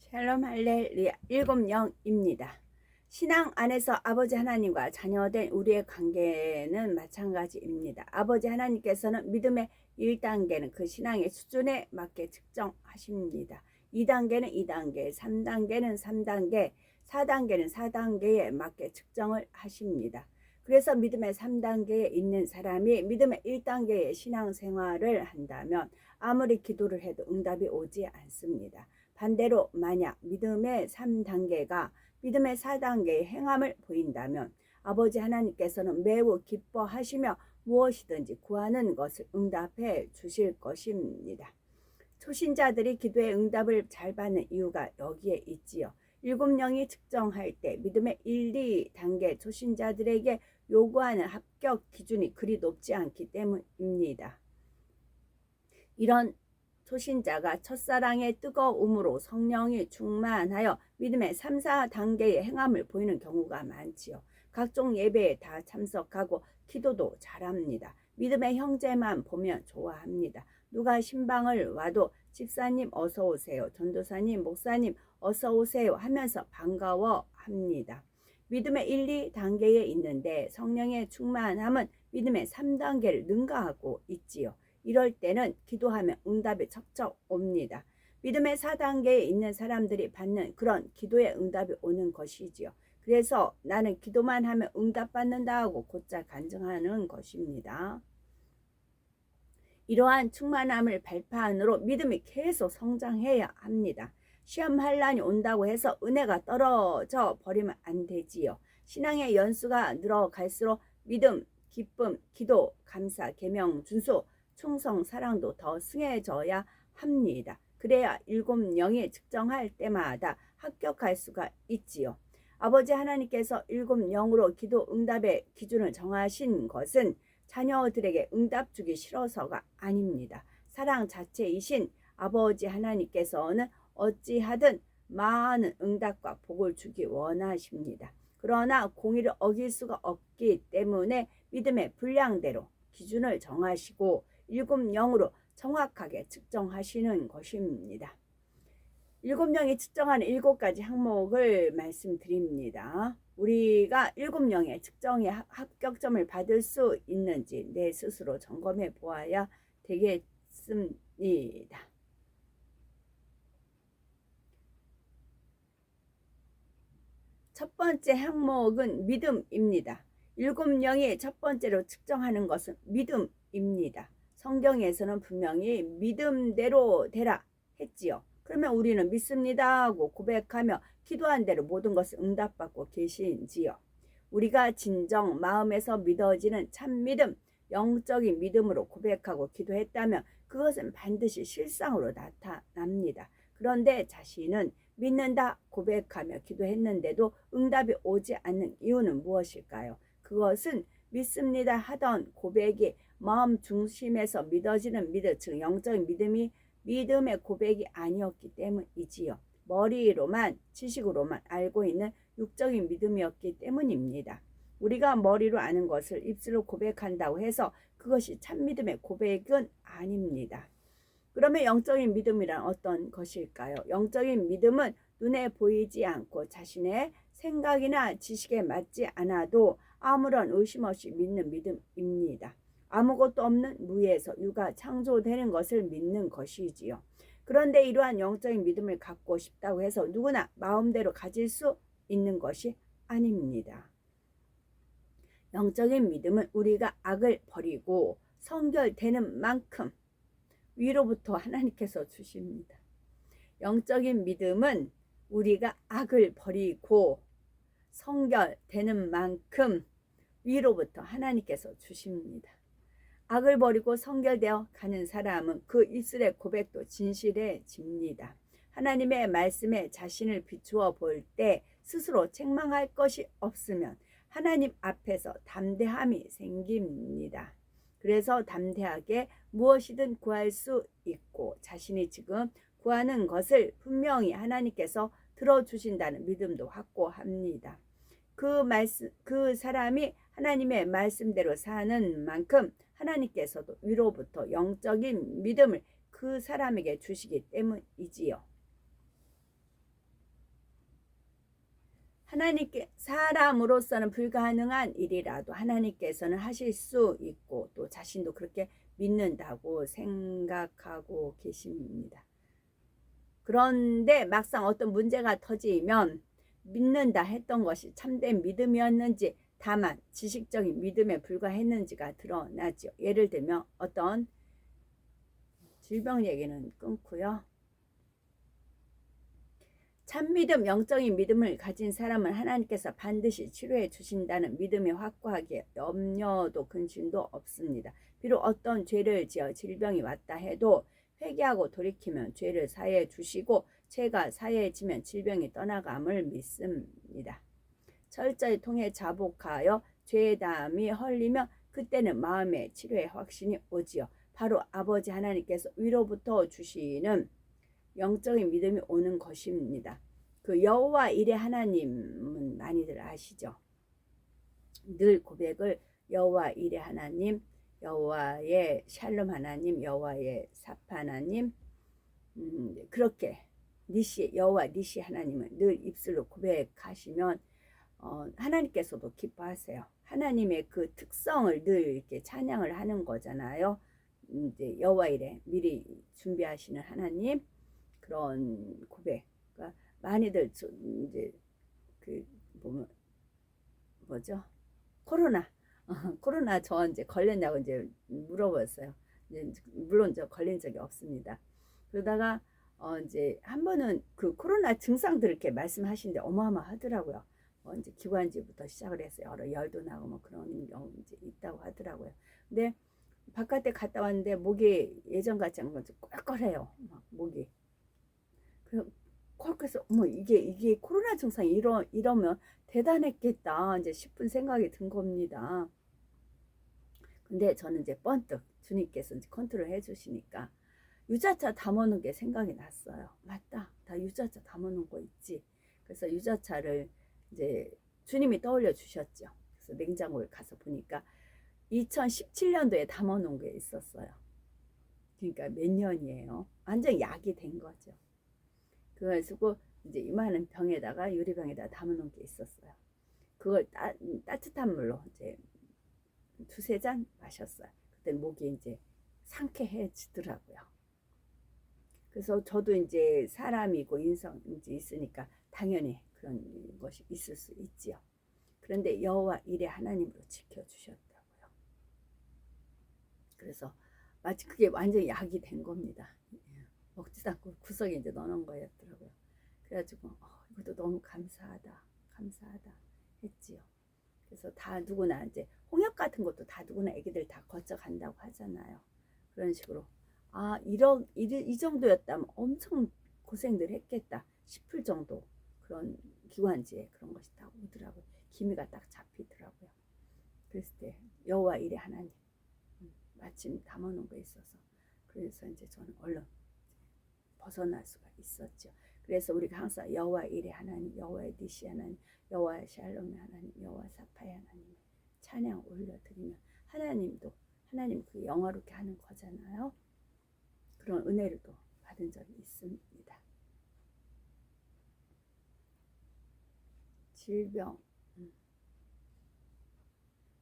샬롬 할렐루야. 일곱 영입니다. 신앙 안에서 아버지 하나님과 자녀된 우리의 관계는 마찬가지입니다. 아버지 하나님께서는 믿음의 1단계는 그 신앙의 수준에 맞게 측정하십니다. 2단계는 2단계, 3단계는 3단계, 4단계는 4단계에 맞게 측정을 하십니다. 그래서 믿음의 3단계에 있는 사람이 믿음의 1단계의 신앙생활을 한다면 아무리 기도를 해도 응답이 오지 않습니다. 반대로 만약 믿음의 3단계가 믿음의 4단계의 행함을 보인다면 아버지 하나님께서는 매우 기뻐하시며 무엇이든지 구하는 것을 응답해 주실 것입니다. 초신자들이 기도의 응답을 잘 받는 이유가 여기에 있지요. 7영이 측정할 때 믿음의 1, 2단계 초신자들에게 요구하는 합격 기준이 그리 높지 않기 때문입니다. 이런 초신자가 첫사랑의 뜨거움으로 성령이 충만하여 믿음의 3, 4단계의 행함을 보이는 경우가 많지요. 각종 예배에 다 참석하고 기도도 잘합니다. 믿음의 형제만 보면 좋아합니다. 누가 신방을 와도 집사님 어서 오세요, 전도사님, 목사님 어서 오세요 하면서 반가워합니다. 믿음의 1, 2단계에 있는데 성령의 충만함은 믿음의 3단계를 능가하고 있지요. 이럴 때는 기도하면 응답이 척척 옵니다. 믿음의 4단계에 있는 사람들이 받는 그런 기도의 응답이 오는 것이지요. 그래서 나는 기도만 하면 응답받는다 하고 곧잘 간증하는 것입니다. 이러한 충만함을 발판으로 믿음이 계속 성장해야 합니다. 시험 환란이 온다고 해서 은혜가 떨어져 버리면 안 되지요. 신앙의 연수가 늘어갈수록 믿음, 기쁨, 기도, 감사, 계명, 준수, 충성, 사랑도 더 승해져야 합니다. 그래야 7영이 측정할 때마다 합격할 수가 있지요. 아버지 하나님께서 7영으로 기도 응답의 기준을 정하신 것은 자녀들에게 응답 주기 싫어서가 아닙니다. 사랑 자체이신 아버지 하나님께서는 어찌하든 많은 응답과 복을 주기 원하십니다. 그러나 공의를 어길 수가 없기 때문에 믿음의 분량대로 기준을 정하시고 7영으로 정확하게 측정하시는 것입니다. 7영이 측정하는 7가지 항목을 말씀드립니다. 우리가 7영의 측정에 합격점을 받을 수 있는지 내 스스로 점검해 보아야 되겠습니다. 첫 번째 항목은 믿음입니다. 7영이 첫 번째로 측정하는 것은 믿음입니다. 성경에서는 분명히 믿음대로 되라 했지요. 그러면 우리는 믿습니다 하고 고백하며 기도한 대로 모든 것을 응답받고 계신지요. 우리가 진정 마음에서 믿어지는 참 믿음, 영적인 믿음으로 고백하고 기도했다면 그것은 반드시 실상으로 나타납니다. 그런데 자신은 믿는다 고백하며 기도했는데도 응답이 오지 않는 이유는 무엇일까요? 그것은 믿습니다 하던 고백이 마음 중심에서 믿어지는 믿음, 즉 영적인 믿음이 믿음의 고백이 아니었기 때문이지요. 머리로만, 지식으로만 알고 있는 육적인 믿음이었기 때문입니다. 우리가 머리로 아는 것을 입술로 고백한다고 해서 그것이 참 믿음의 고백은 아닙니다. 그러면 영적인 믿음이란 어떤 것일까요? 영적인 믿음은 눈에 보이지 않고 자신의 생각이나 지식에 맞지 않아도 아무런 의심 없이 믿는 믿음입니다. 아무것도 없는 무에서 유가 창조되는 것을 믿는 것이지요. 그런데 이러한 영적인 믿음을 갖고 싶다고 해서 누구나 마음대로 가질 수 있는 것이 아닙니다. 영적인 믿음은 우리가 악을 버리고 성결되는 만큼 위로부터 하나님께서 주십니다. 영적인 믿음은 우리가 악을 버리고 성결되는 만큼 위로부터 하나님께서 주십니다. 악을 버리고 성결되어 가는 사람은 그 입술의 고백도 진실해집니다. 하나님의 말씀에 자신을 비추어 볼 때 스스로 책망할 것이 없으면 하나님 앞에서 담대함이 생깁니다. 그래서 담대하게 무엇이든 구할 수 있고 자신이 지금 구하는 것을 분명히 하나님께서 들어주신다는 믿음도 확고합니다. 그 사람이 하나님의 말씀대로 사는 만큼 하나님께서도 위로부터 영적인 믿음을 그 사람에게 주시기 때문이지요. 하나님께 사람으로서는 불가능한 일이라도 하나님께서는 하실 수 있고 또 자신도 그렇게 믿는다고 생각하고 계십니다. 그런데 막상 어떤 문제가 터지면 믿는다 했던 것이 참된 믿음이었는지 다만 지식적인 믿음에 불과했는지가 드러나죠. 예를 들면 어떤 질병 얘기는 끊고요. 참믿음, 영적인 믿음을 가진 사람은 하나님께서 반드시 치료해 주신다는 믿음이 확고하기에 염려도 근심도 없습니다. 비록 어떤 죄를 지어 질병이 왔다 해도 회개하고 돌이키면 죄를 사해 주시고 죄가 사해지면 질병이 떠나감을 믿습니다. 철저히 통해 자복하여 죄의 담이 헐리면 그때는 마음의 치료의 확신이 오지요. 바로 아버지 하나님께서 위로부터 주시는 영적인 믿음이 오는 것입니다. 그 여호와 일의 하나님은 많이들 아시죠? 늘 고백을 여호와 일의 하나님, 여호와의 샬롬 하나님, 여호와의 사파 하나님, 그렇게 니시 여호와 니시 하나님은 늘 입술로 고백하시면 하나님께서도 기뻐하세요. 하나님의 그 특성을 늘 이렇게 찬양을 하는 거잖아요. 이제 여호와 일에 미리 준비하시는 하나님, 그런 고백. 그러니까 많이들 이제 그 보면 뭐죠? 코로나 저 이제 걸렸냐고 이제 물어봤어요. 이제 물론 저 걸린 적이 없습니다. 그러다가 이제 한 번은 그 코로나 증상들 이렇게 말씀하시는데 어마어마하더라고요. 이제 기관지부터 시작을 해서 여러 열도 나고 뭐 그런 경우 이제 있다고 하더라고요. 근데 바깥에 갔다 왔는데 목이 예전 같지 않은 건지 꼴꼴해요. 막 목이. 그래서 어머 이게 코로나 증상이 이러면 대단했겠다 이제 싶은 생각이 든 겁니다. 근데 저는 이제 번뜩 주님께서 이제 컨트롤 해주시니까 유자차 담아놓은 게 생각이 났어요. 맞다, 다 유자차 담아놓은 거 있지. 그래서 유자차를 이제 주님이 떠올려 주셨죠. 그래서 냉장고에 가서 보니까 2017년도에 담아놓은 게 있었어요. 그러니까 몇 년이에요. 완전 약이 된 거죠. 그래가지고 이제 이만한 병에다가 유리병에다가 담아놓은 게 있었어요. 그걸 따뜻한 물로 이제 두세 잔 마셨어요. 그때 목이 이제 상쾌해지더라고요. 그래서 저도 이제 사람이고 인성이 있으니까 당연히 그런 것이 있을 수 있지요. 그런데 여호와 일의 하나님으로 지켜주셨다고요. 그래서 마치 그게 완전히 약이 된 겁니다. 먹지도 않고 구석에 이제 넣어놓은 거였더라고요. 그래가지고 이것도 너무 감사하다 했지요. 그래서 다 누구나 이제 홍역 같은 것도 다 누구나 애기들 다 거쳐간다고 하잖아요. 그런 식으로 이 정도였다면 엄청 고생들 했겠다 싶을 정도 그런 기관지에 그런 것이 딱 오더라고요. 기미가 딱 잡히더라고요. 그랬을 때 여호와 일의 하나님 마침 담아놓은 거 있어서 그래서 이제 저는 얼른 벗어날 수가 있었죠. 그래서 우리가 항상 여호와 일의 하나님, 여호와의 니시 하나님, 여호와의 샬롬의 하나님, 여호와 사파의 하나님 찬양 올려드리면 하나님 그 영화롭게 하는 거잖아요. 그런 은혜를 또 받은 적이 있습니다. 질병,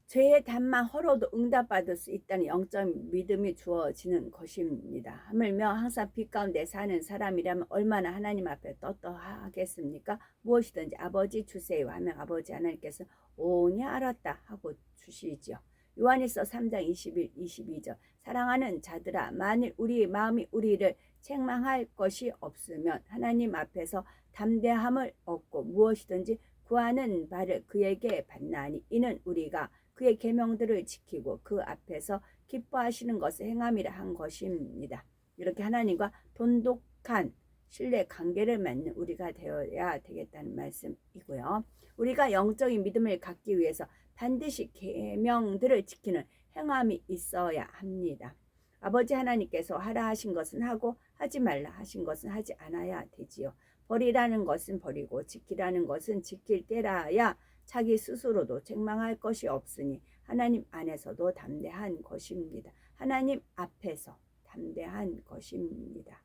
죄의 담만 헐어도 응답받을 수 있다는 영적 믿음이 주어지는 것입니다. 하물며 항상 빛 가운데 사는 사람이라면 얼마나 하나님 앞에 떳떳하겠습니까? 무엇이든지 아버지 주세요 하면 아버지 하나님께서 오니 알았다 하고 주시지요. 요한일서 3장 21, 22절 사랑하는 자들아 만일 우리의 마음이 우리를 책망할 것이 없으면 하나님 앞에서 담대함을 얻고 무엇이든지 구하는 바를 그에게 받나니 이는 우리가 그의 계명들을 지키고 그 앞에서 기뻐하시는 것을 행함이라 한 것입니다. 이렇게 하나님과 돈독한 신뢰 관계를 맺는 우리가 되어야 되겠다는 말씀이고요. 우리가 영적인 믿음을 갖기 위해서 반드시 계명들을 지키는 행함이 있어야 합니다. 아버지 하나님께서 하라 하신 것은 하고 하지 말라 하신 것은 하지 않아야 되지요. 버리라는 것은 버리고 지키라는 것은 지킬 때라야 자기 스스로도 책망할 것이 없으니 하나님 안에서도 담대한 것입니다. 하나님 앞에서 담대한 것입니다.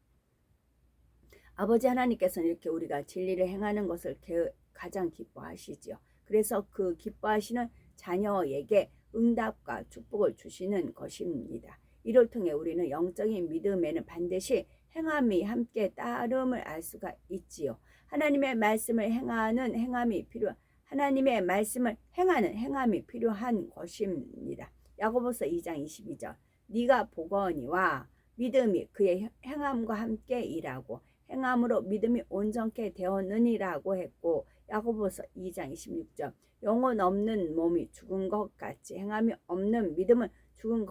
아버지 하나님께서는 이렇게 우리가 진리를 행하는 것을 가장 기뻐하시지요. 그래서 그 기뻐하시는 자녀에게 응답과 축복을 주시는 것입니다. 이를 통해 우리는 영적인 믿음에는 반드시 행함이 함께 따름을 알 수가 있지요. 하나님의 말씀을 행하는 행함이 필요한 것입니다. 야고보서 2장 22절. 네가 보거니와 믿음이 그의 행함과 함께 일하고 행함으로 믿음이 온전케 되었느니라고 했고, 야고보서 2장 26절. 영혼 없는 몸이 죽은 것 같이 행함이 없는 믿음은 죽은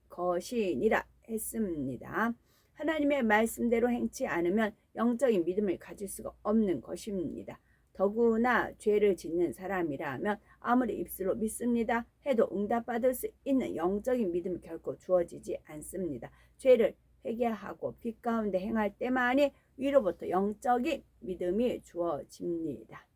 것이니라 했습니다. 하나님의 말씀대로 행치 않으면 영적인 믿음을 가질 수가 없는 것입니다. 더구나 죄를 짓는 사람이라면 아무리 입술로 믿습니다 해도 응답받을 수 있는 영적인 믿음이 결코 주어지지 않습니다. 죄를 회개하고 빛 가운데 행할 때만이 위로부터 영적인 믿음이 주어집니다.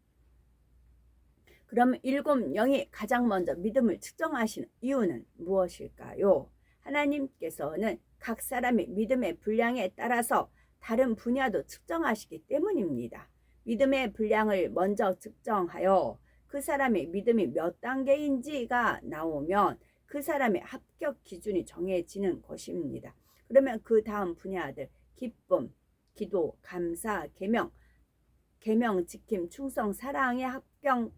그러면 일곱 영이 가장 먼저 믿음을 측정하시는 이유는 무엇일까요? 하나님께서는 각 사람의 믿음의 분량에 따라서 다른 분야도 측정하시기 때문입니다. 믿음의 분량을 먼저 측정하여 그 사람의 믿음이 몇 단계인지가 나오면 그 사람의 합격 기준이 정해지는 것입니다. 그러면 그 다음 분야들, 기쁨, 기도, 감사, 계명 지킴, 충성, 사랑의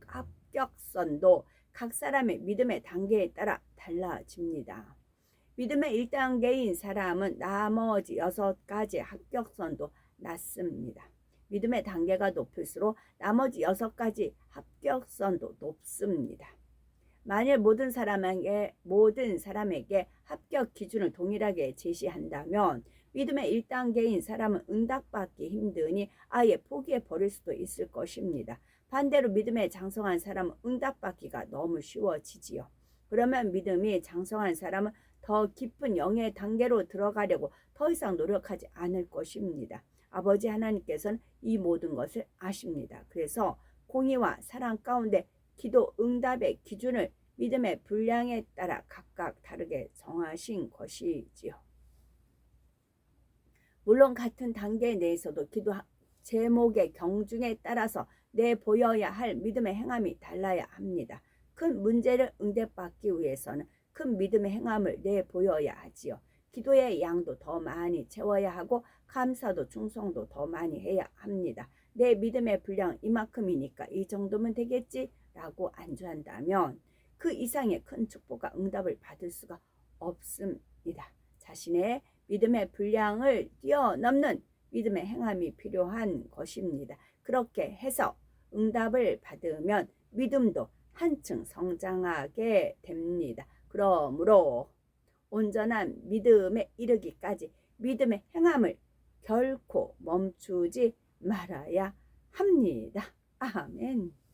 합격선도 각 사람의 믿음의 단계에 따라 달라집니다. 믿음의 1단계인 사람은 나머지 6가지 합격선도 낮습니다. 믿음의 단계가 높을수록 나머지 6가지 합격선도 높습니다. 만일 모든 사람에게 합격 기준을 동일하게 제시한다면 믿음의 1단계인 사람은 응답받기 힘드니 아예 포기해 버릴 수도 있을 것입니다. 반대로 믿음에 장성한 사람은 응답받기가 너무 쉬워지지요. 그러면 믿음이 장성한 사람은 더 깊은 영의 단계로 들어가려고 더 이상 노력하지 않을 것입니다. 아버지 하나님께서는 이 모든 것을 아십니다. 그래서 공의와 사랑 가운데 기도 응답의 기준을 믿음의 분량에 따라 각각 다르게 정하신 것이지요. 물론 같은 단계 내에서도 기도 제목의 경중에 따라서 내보여야 할 믿음의 행함이 달라야 합니다. 큰 문제를 응답받기 위해서는 큰 믿음의 행함을 내보여야 하지요. 기도의 양도 더 많이 채워야 하고 감사도 충성도 더 많이 해야 합니다. 내 믿음의 분량 이만큼이니까 이 정도면 되겠지 라고 안주한다면 그 이상의 큰 축복과 응답을 받을 수가 없습니다. 자신의 믿음의 분량을 뛰어넘는 믿음의 행함이 필요한 것입니다. 그렇게 해서 응답을 받으면 믿음도 한층 성장하게 됩니다. 그러므로 온전한 믿음에 이르기까지 믿음의 행함을 결코 멈추지 말아야 합니다. 아멘.